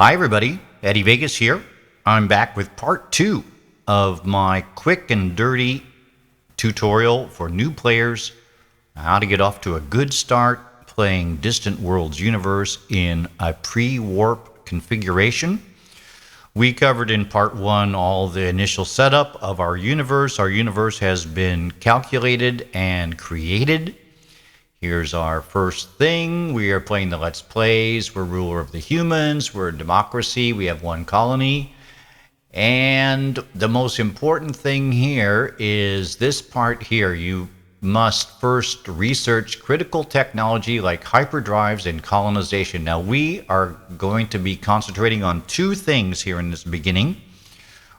Hi, everybody. Eddie Vegas here. I'm back with part 2 of my quick and dirty tutorial for new players on how to get off to a good start playing Distant Worlds Universe in a pre-warp configuration. We covered in part 1 all the initial setup of our universe. Our universe has been calculated and created. Here's our first thing. We are playing the Let's Plays. We're ruler of the humans. We're a democracy. We have one colony. And the most important thing here is this part here. You must first research critical technology like hyperdrives and colonization. Now, we are going to be concentrating on two things here in this beginning.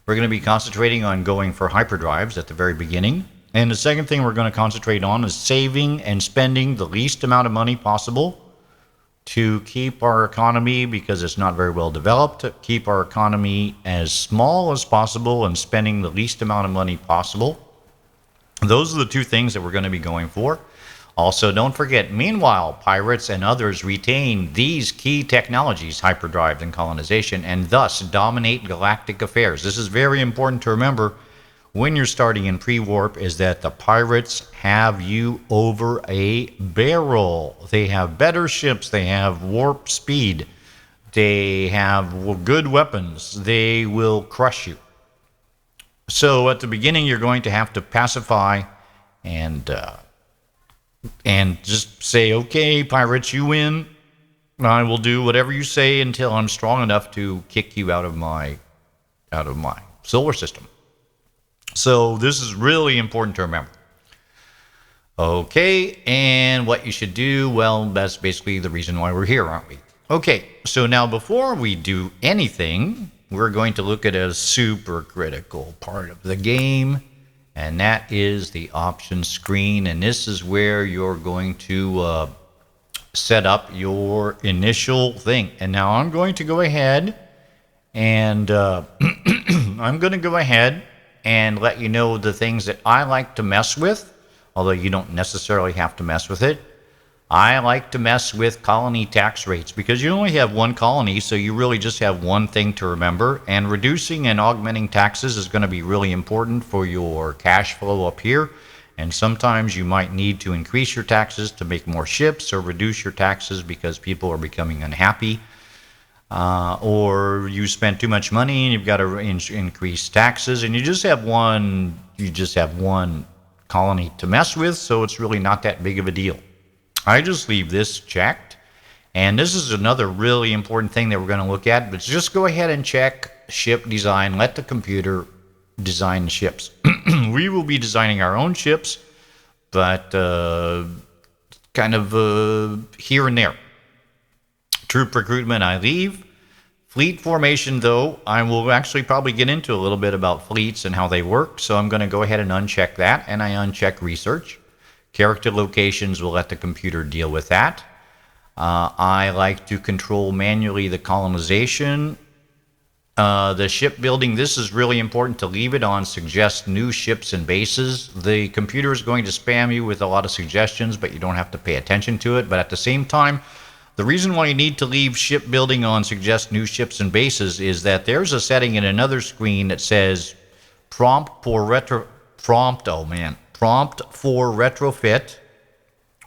We're going to be concentrating on going for hyperdrives at the very beginning. And the second thing we're going to concentrate on is saving and spending the least amount of money possible to keep our economy, because it's not very well developed, to keep our economy as small as possible and spending the least amount of money possible. Those are the two things that we're going to be going for. Also, don't forget, meanwhile, pirates and others retain these key technologies, hyperdrive and colonization, and thus dominate galactic affairs. This is very important to remember when you're starting in pre-warp, is that the pirates have you over a barrel. They have better ships. They have warp speed. They have good weapons. They will crush you. So at the beginning, you're going to have to pacify and just say, okay, pirates, you win. I will do whatever you say until I'm strong enough to kick you out of my solar system. So this is really important to remember. Okay, and what you should do, well, that's basically the reason why we're here, aren't we? Okay, so now before we do anything, we're going to look at a super critical part of the game, and that is the options screen. And this is where you're going to set up your initial thing. And now I'm going to go ahead and and let you know the things that I like to mess with, although you don't necessarily have to mess with it. I like to mess with colony tax rates because you only have one colony, so you really just have one thing to remember. And reducing and augmenting taxes is going to be really important for your cash flow up here. And sometimes you might need to increase your taxes to make more ships, or reduce your taxes because people are becoming unhappy. Or you spent too much money and you've got to increase taxes, and you just have one colony to mess with, so it's really not that big of a deal. I just leave this checked, and this is another really important thing that we're going to look at, but just go ahead and check ship design. Let the computer design the ships. We will be designing our own ships, but kind of here and there. Troop recruitment, I leave. Fleet formation, though, I will actually probably get into a little bit about fleets and how they work, so I'm going to go ahead and uncheck that, and I uncheck research. Character locations will let the computer deal with that. I like to control manually the colonization. The shipbuilding, this is really important to leave it on suggest new ships and bases. The computer is going to spam you with a lot of suggestions, but you don't have to pay attention to it. But at the same time, the reason why you need to leave shipbuilding on suggest new ships and bases is that there's a setting in another screen that says prompt for retrofit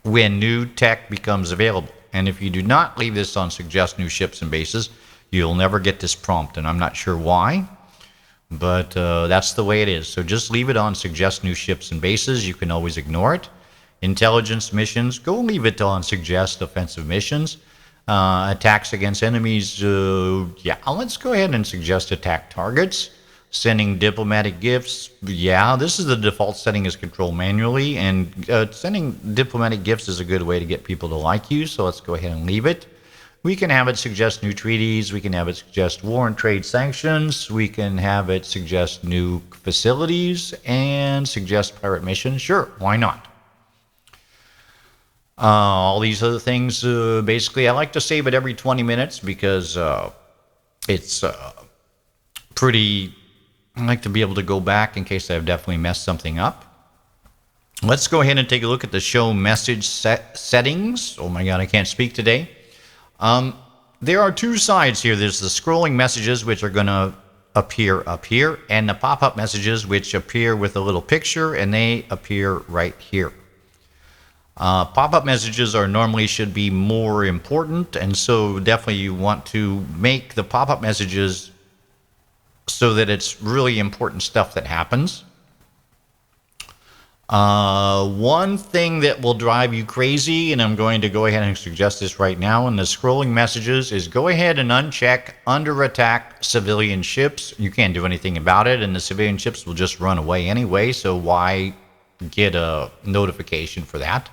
when new tech becomes available. And if you do not leave this on suggest new ships and bases, you'll never get this prompt, and I'm not sure why, but that's the way it is. So just leave it on suggest new ships and bases. You can always ignore it. Intelligence missions, go leave it on suggest offensive missions. Attacks against enemies, let's go ahead and suggest attack targets. Sending diplomatic gifts, this is the default setting, is control manually, and sending diplomatic gifts is a good way to get people to like you, so let's go ahead and leave it. We can have it suggest new treaties. We can have it suggest war and trade sanctions. We can have it suggest new facilities and suggest pirate missions. Sure, why not? All these other things, basically, I like to save it every 20 minutes because it's pretty... I like to be able to go back in case I've definitely messed something up. Let's go ahead and take a look at the show message settings. Oh my God, I can't speak today. there are two sides here. There's the scrolling messages, which are going to appear up here, and the pop-up messages, which appear with a little picture, and they appear right here. Pop-up messages are normally should be more important, and so definitely you want to make the pop-up messages so that it's really important stuff that happens. One thing that will drive you crazy, and I'm going to go ahead and suggest this right now in the scrolling messages, is go ahead and uncheck under attack civilian ships. You can't do anything about it, and the civilian ships will just run away anyway, so why get a notification for that?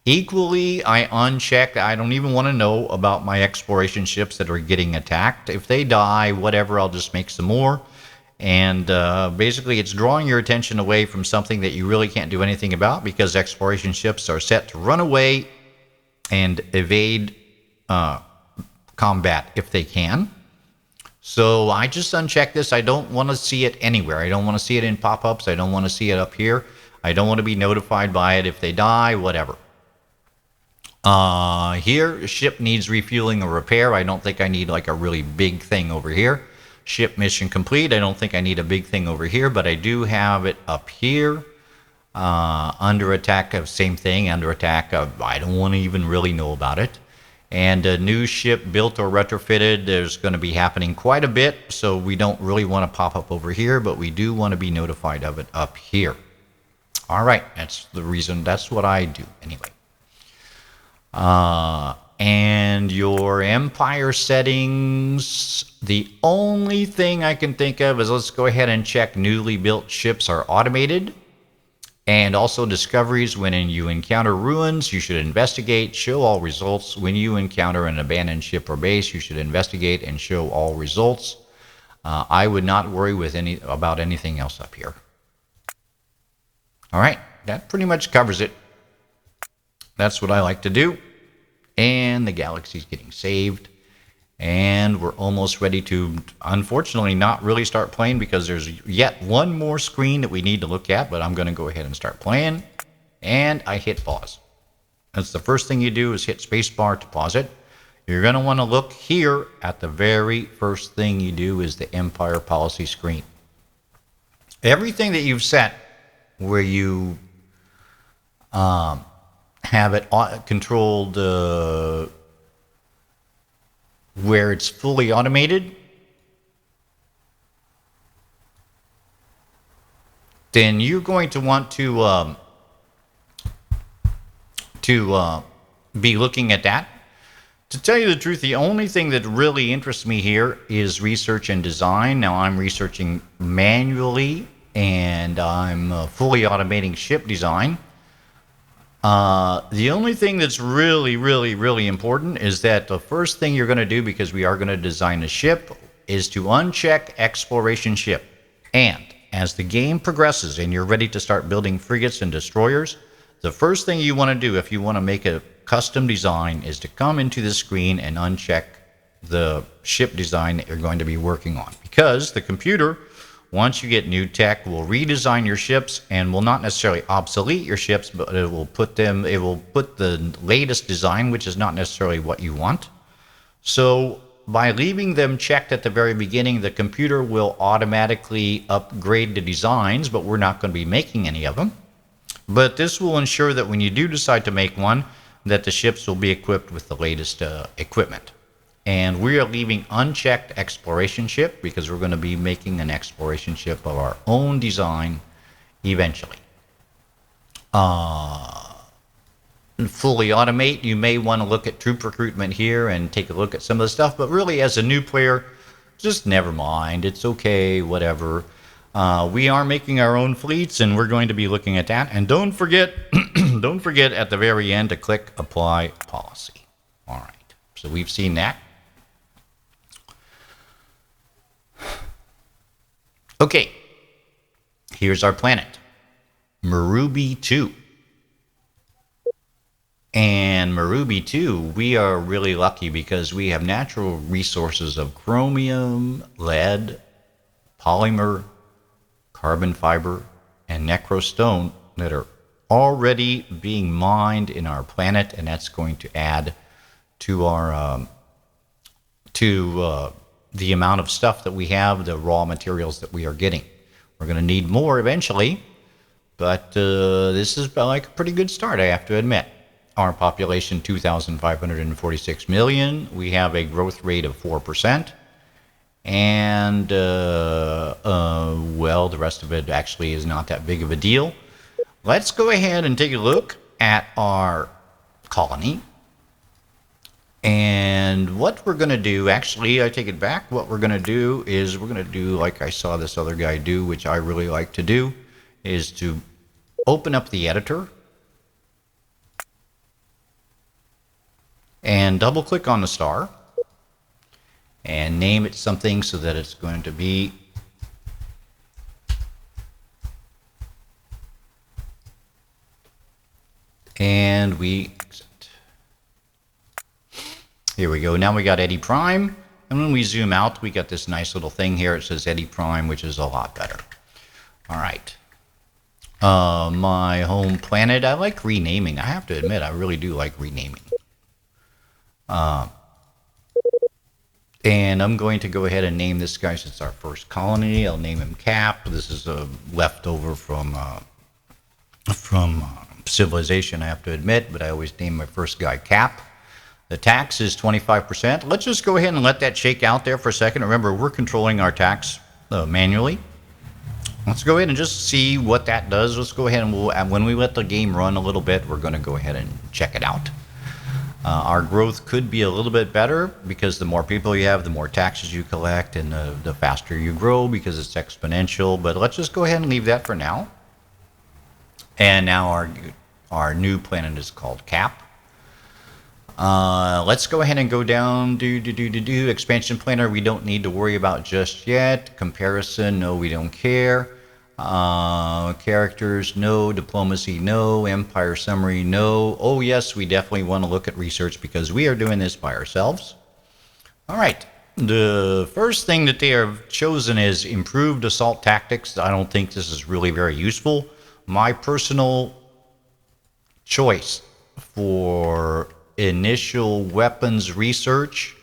Equally, I unchecked. I don't even want to know about my exploration ships that are getting attacked. If they die, whatever, I'll just make some more. And basically, it's drawing your attention away from something that you really can't do anything about, because exploration ships are set to run away and evade combat if they can. So I just uncheck this. I don't want to see it anywhere. I don't want to see it in pop-ups. I don't want to see it up here. I don't want to be notified by it if they die, whatever. Here, ship needs refueling or repair. I don't think I need like a really big thing over here. Ship mission complete. I don't think I need a big thing over here, but I do have it up here. Under attack, same thing. Under attack, I don't want to even really know about it. And a new ship built or retrofitted, there's going to be happening quite a bit, so we don't really want to pop up over here, but we do want to be notified of it up here. All right, that's the reason. That's what I do anyway. And your empire settings, the only thing I can think of is, let's go ahead and check newly built ships are automated. And also discoveries. When you encounter ruins, you should investigate, show all results. When you encounter an abandoned ship or base, you should investigate and show all results. I would not worry about anything else up here. All right, that pretty much covers it. That's what I like to do. And the galaxy's getting saved. And we're almost ready to, unfortunately, not really start playing, because there's yet one more screen that we need to look at. But I'm going to go ahead and start playing. And I hit pause. That's the first thing you do, is hit spacebar to pause it. You're going to want to look here at the very first thing you do is the Empire Policy screen. Everything that you've set where you have it controlled where it's fully automated, then you're going to want to be looking at that. To tell you the truth, the only thing that really interests me here is research and design. Now I'm researching manually, and I'm fully automating ship design. The only thing that's really important is that the first thing you're going to do, because we are going to design a ship, is to uncheck exploration ship. And as the game progresses and you're ready to start building frigates and destroyers, the first thing you want to do if you want to make a custom design is to come into the screen and uncheck the ship design that you're going to be working on. Because the computer, once you get new tech, will redesign your ships and will not necessarily obsolete your ships, but it will put the latest design, which is not necessarily what you want. So by leaving them checked at the very beginning, the computer will automatically upgrade the designs, but we're not going to be making any of them. But this will ensure that when you do decide to make one, that the ships will be equipped with the latest equipment. And we are leaving unchecked exploration ship, because we're going to be making an exploration ship of our own design eventually. Fully automate, you may want to look at troop recruitment here and take a look at some of the stuff, but really as a new player, just never mind. It's okay, whatever. We are making our own fleets, and we're going to be looking at that. And don't forget, don't forget at the very end to click Apply Policy. All right, so we've seen that. Okay, here's our planet, Marubi 2. And Marubi 2, we are really lucky because we have natural resources of chromium, lead, polymer, carbon fiber, and necrostone that are already being mined in our planet, and that's going to add to our to the amount of stuff that we have, the raw materials that we are getting. We're going to need more eventually, but this is like a pretty good start, I have to admit. Our population, 2,546 million. We have a growth rate of 4%. And, well, the rest of it actually is not that big of a deal. Let's go ahead and take a look at our colony. And what we're going to do, actually, I take it back. What we're going to do is we're going to do like I saw this other guy do, which I really like to do, is to open up the editor and double click on the star and name it something so that it's going to be and we exit. Here we go. Now we got Eddie Prime, and when we zoom out we got this nice little thing here. It says Eddie Prime, which is a lot better. All right. My home planet, I like renaming. I have to admit, I really do like renaming. And I'm going to go ahead and name this guy since our first colony. I'll name him Cap. This is a leftover from civilization, I have to admit, but I always name my first guy Cap. The tax is 25%. Let's just go ahead and let that shake out there for a second. Remember, we're controlling our tax manually. Let's go ahead and just see what that does. Let's go ahead and when we let the game run a little bit, we're going to go ahead and check it out. Our growth could be a little bit better because the more people you have, the more taxes you collect, and the faster you grow because it's exponential. But let's just go ahead and leave that for now. And now our new planet is called Cap. Let's go ahead and go down. Expansion planner, we don't need to worry about just yet. Comparison, no, we don't care. Characters, no. Diplomacy, no. Empire summary, no. Oh yes, we definitely want to look at research because we are doing this by ourselves. All right. The first thing that they have chosen is improved assault tactics. I don't think this is really very useful. My personal choice for initial weapons research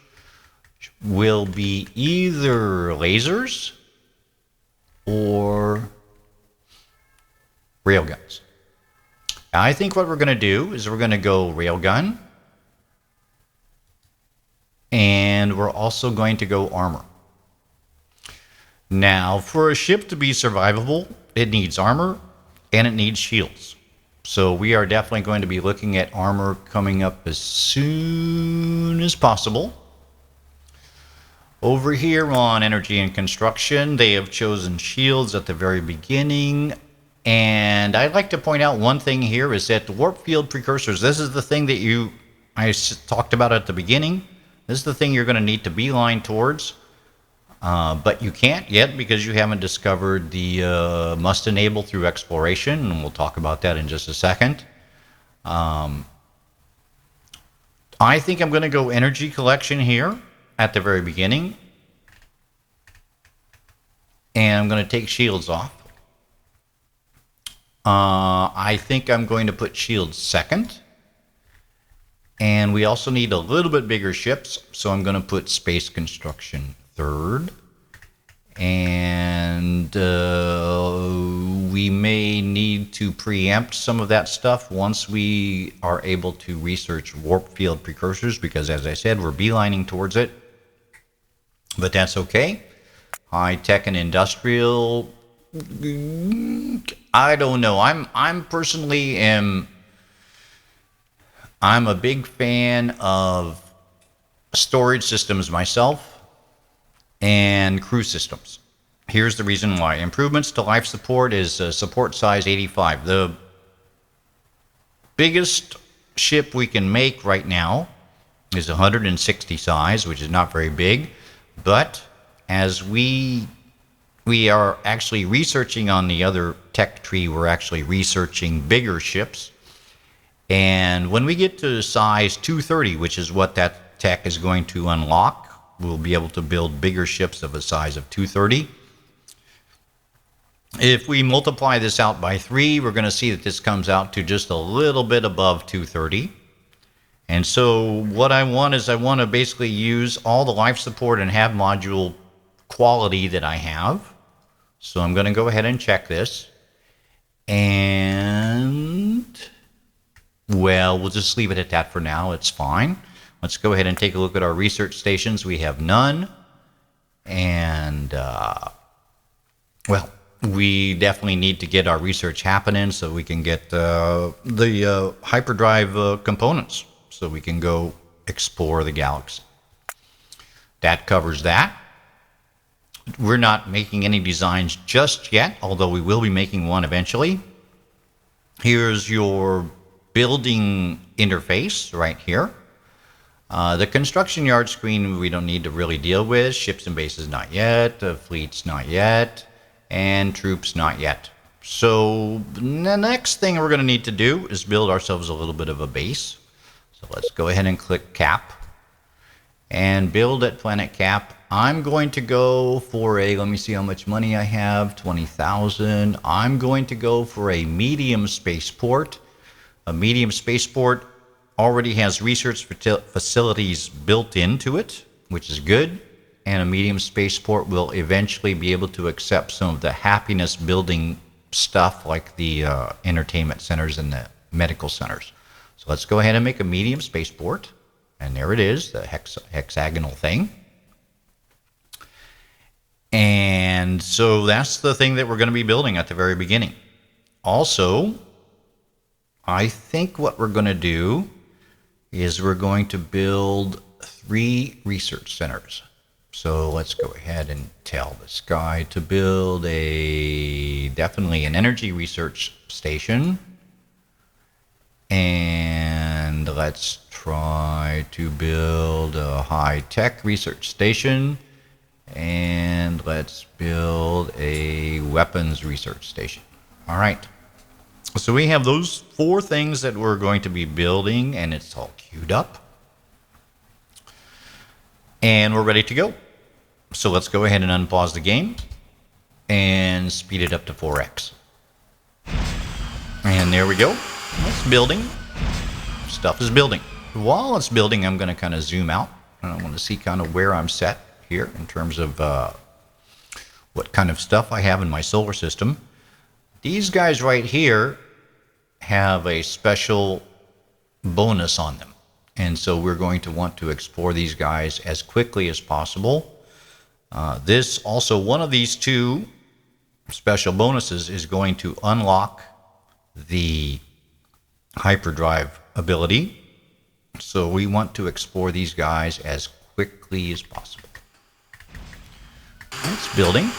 will be either lasers or railguns. I think what we're going to do is we're going to go railgun, and we're also going to go armor. Now, for a ship to be survivable, it needs armor and it needs shields. So we are definitely going to be looking at armor coming up as soon as possible. Over here on energy and construction, they have chosen shields at the very beginning. And I'd like to point out one thing here is that the warp field precursors, this is the thing that I talked about at the beginning. This is the thing you're going to need to beeline towards. But you can't yet because you haven't discovered the must enable through exploration, and we'll talk about that in just a second. I think I'm going to go energy collection here at the very beginning, and I'm going to take shields off. I think I'm going to put shields second, and we also need a little bit bigger ships, so I'm going to put space construction third, and we may need to preempt some of that stuff once we are able to research warp field precursors, because as I said, we're beelining towards it, but that's okay. High tech and industrial, I don't know. I'm personally I'm a big fan of storage systems myself and crew systems. Here's the reason why. Improvements to life support is support size 85. The biggest ship we can make right now is 160 size, which is not very big, but as we are actually researching on the other tech tree, we're actually researching bigger ships. And when we get to size 230, which is what that tech is going to unlock, we'll be able to build bigger ships of a size of 230. If we multiply this out by 3, we're going to see that this comes out to just a little bit above 230. And so what I want is I want to basically use all the life support and have module quality that I have. So I'm going to go ahead and check this. And, well, we'll just leave it at that for now. It's fine. Let's go ahead and take a look at our research stations. We have none. And, well, we definitely need to get our research happening so we can get the hyperdrive components so we can go explore the galaxy. That covers that. We're not making any designs just yet, although we will be making one eventually. Here's your building interface right here. The construction yard screen we don't need to really deal with. Ships and bases not yet. Fleets not yet. And troops not yet. So the next thing we're going to need to do is build ourselves a little bit of a base. So let's go ahead and click Cap. And build at Planet Cap. I'm going to go for a, let me see how much money I have, 20,000. I'm going to go for a medium spaceport. A medium spaceport already has research facilities built into it, which is good. And a medium spaceport will eventually be able to accept some of the happiness building stuff like the entertainment centers and the medical centers. So let's go ahead and make a medium spaceport. And there it is, the hexagonal thing. And so that's the thing that we're going to be building at the very beginning. Also, I think what we're going to do is we're going to build 3 research centers. So let's go ahead and tell this guy to build definitely an energy research station. And let's try to build a high-tech research station. And let's build a weapons research station. All right. So we have those 4 things that we're going to be building, and it's all queued up. And we're ready to go. So let's go ahead and unpause the game and speed it up to 4x. And there we go. It's building. Stuff is building. While it's building, I'm going to kind of zoom out. And I want to see kind of where I'm set here in terms of what kind of stuff I have in my solar system. These guys right here have a special bonus on them. And so we're going to want to explore these guys as quickly as possible. This also, one of these 2 special bonuses is going to unlock the hyperdrive ability. So we want to explore these guys as quickly as possible. It's building.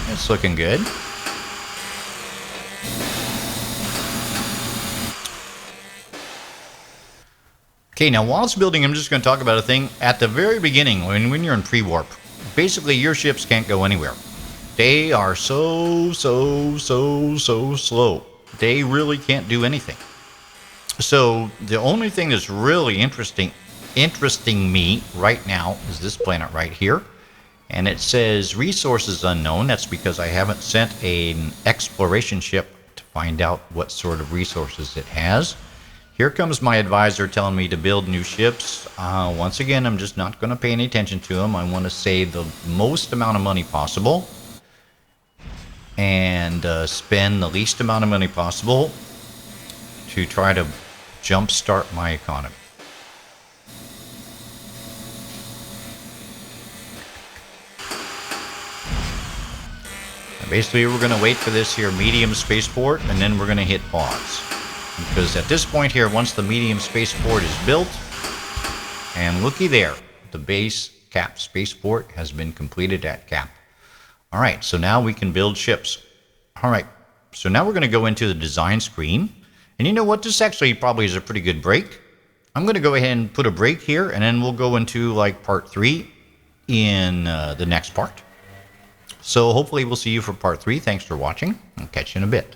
It's looking good. Okay, now while it's building, I'm just going to talk about a thing. At the very beginning, when you're in Prewarp, basically your ships can't go anywhere. They are so slow. They really can't do anything. So the only thing that's really interesting me right now is this planet right here. And it says resources unknown. That's because I haven't sent an exploration ship to find out what sort of resources it has. Here comes my advisor telling me to build new ships. Once again, I'm just not going to pay any attention to them. I want to save the most amount of money possible and spend the least amount of money possible to try to jumpstart my economy. Basically, we're going to wait for this here medium spaceport, and then we're going to hit pause. Because at this point here, once the medium spaceport is built, and looky there, the base Cap spaceport has been completed at Cap. All right, so now we can build ships. All right, so now we're going to go into the design screen. And you know what? This actually probably is a pretty good break. I'm going to go ahead and put a break here, and then we'll go into like part 3 in the next part. So hopefully we'll see you for part 3. Thanks for watching. I'll catch you in a bit.